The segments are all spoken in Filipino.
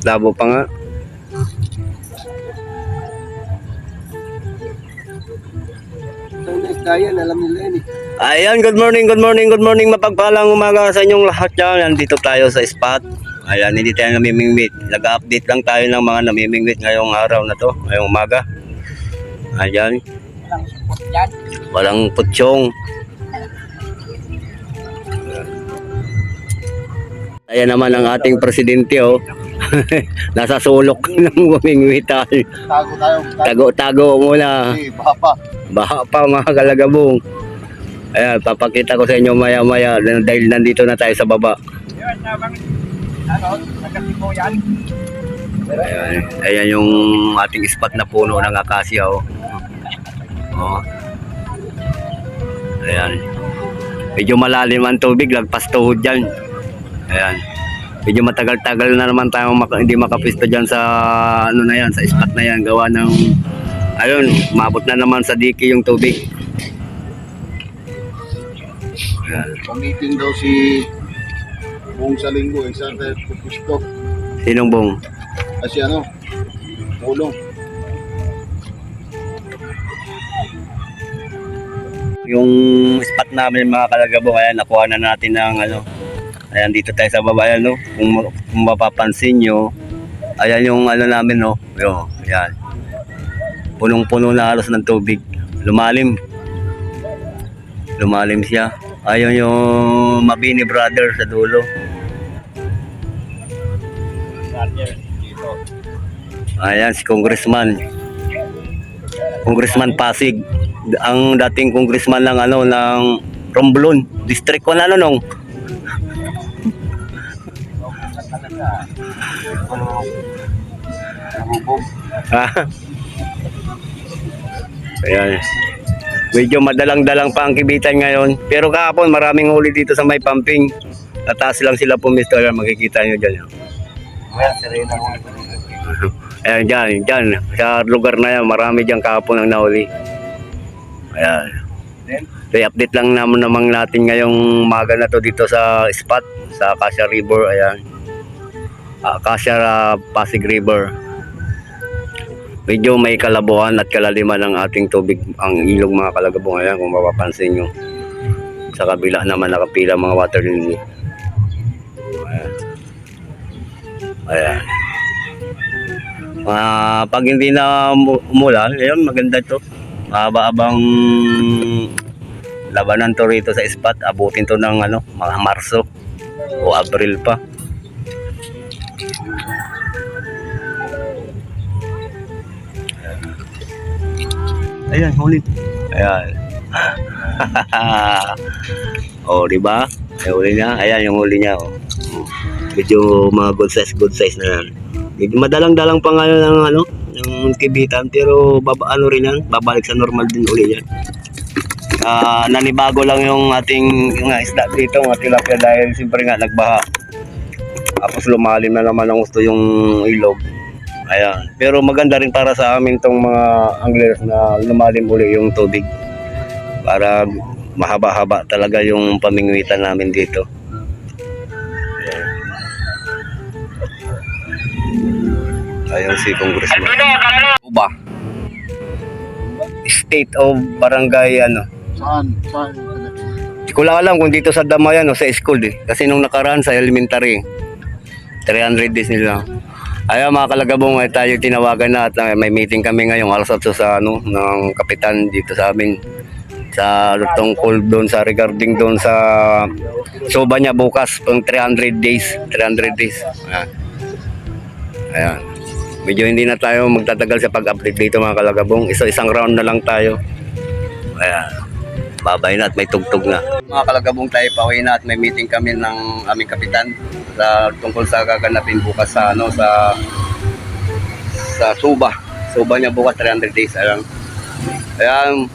Labo pa nga. Dayan, alam nila yun eh. Ayan, good morning, mapagpalang umaga sa inyong lahat yan. Nandito tayo sa spot. Ayan, hindi tayo namimingwit. Nag-update lang tayo ng mga namimingwit ngayong araw na to, ngayong umaga. Ayan. Walang support dyan. Walang putsyong. Ayan naman ang ating presidente, oh. Nasa sulok ng mamingwitan. Tago tayo. Tago muna. Baka pa. Baha pa mga kalagabong. Ayan, papakita ko sa inyo maya-maya dahil nandito na tayo sa baba. Ano? Nagkasipo yan. Ayan, ayan yung ating spot na puno ng akasya, oh. Oh. Ayan. Medyo malalim ang tubig, lagpas tuhod dyan. Ayan. Medyo matagal-tagal na naman tayo hindi makapisto dyan sa ano na yan, sa spot na yan, gawa ng ayun, mabot na naman sa diki yung tubig. Ayan. Pamiting daw si buong sa linggo, isang tayo pupusto. Sinong bong? Kasi ano, ulong. Yung spot namin mga kalagabong, ayan, nakuha na natin ng ano. Ayan, dito tayo sa baba, ayan, no? Kung mapapansin nyo, ayan yung ano namin, no? Yo, ayan. Punong-puno na halos ng tubig. Lumalim. Lumalim siya. Ayun yung Mabini brother sa dulo. Ayan si Congressman. Congressman Pasig. Ang dating congressman ng ano ng Romblon, District 1 ano nung. Ayan. Medyo madalang-dalang pa ang kibitan ngayon. Pero kahapon maraming huli dito sa may pumping. Tataas lang sila pumisto. Ayan, makikita nyo dyan. Ayan, dyan. Sa lugar na yan, marami dyan kahapon ang nahuli. Ayan. So, update lang naman natin ngayong umaga na to dito sa spot. Sa Acacia River. Ayan. Acacia Pasig River. Medyo may kalabuhan at kalaliman ng ating tubig ang ilog mga kalagabong. Ayan, kung mapapansin nyo. Sa kabila naman nakapila mga water lily. Ayan. Ayan. Pag hindi na umulan, ayan, maganda ito. Mahaba-abang labanan to rito sa spot. Abutin to ng ano, mga Marso o Abril pa. Ayan, huli. Ayan. Oh, di ba? Ay, huli niya. Ayan yung huli niya, oh. Medyo mga good size na yan. Medyo madalang-dalang pa nga ng ano, ng kibitan, pero ano rin yan, babalik sa normal din uli yan. Nanibago lang yung ating yung isda dito, mga tilapia dahil siyempre nga nagbaha. Tapos lumalim na naman ang gusto yung ilog. Ayan. Pero maganda rin para sa amin tong mga anglers na lumalim uli yung tubig. Para mahaba-haba talaga yung pamingwitan namin dito. Ayan si Congressman. Uba. State of Barangay ano. Saan? Hindi ko lang alam kung dito sa Damayan o sa school eh. Kasi nung nakaraan sa elementary, 300 days nila. Ayan mga kalagabong, ay tayo tinawagan na at may meeting kami ngayong alas 8 sa ano ng kapitan dito sa amin sa tungkol doon sa regarding doon sa soba niya bukas pang 300 days. Ayan. Ayan. Medyo hindi na tayo magtatagal sa pag-update dito mga kalagabong. Isang round na lang tayo. Ayan. Babay na at may tugtog na. Mga kalagabong, tayo pauwi na at may meeting kami ng aming kapitan sa tungkol sa gaganapin bukas sa ano sa Suba niya bukas 300 days. Ayan,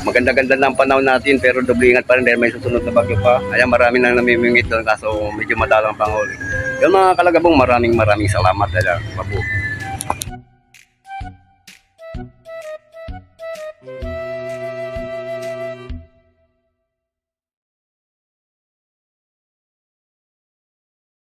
maganda-ganda ng panahon natin pero doble ingat pa rin dahil may susunod na bagyo pa. Ayan, marami nang namimingit doon kaso medyo madalang panghuli. Yung mga kalagabong, maraming salamat. Ayan, mabuhay.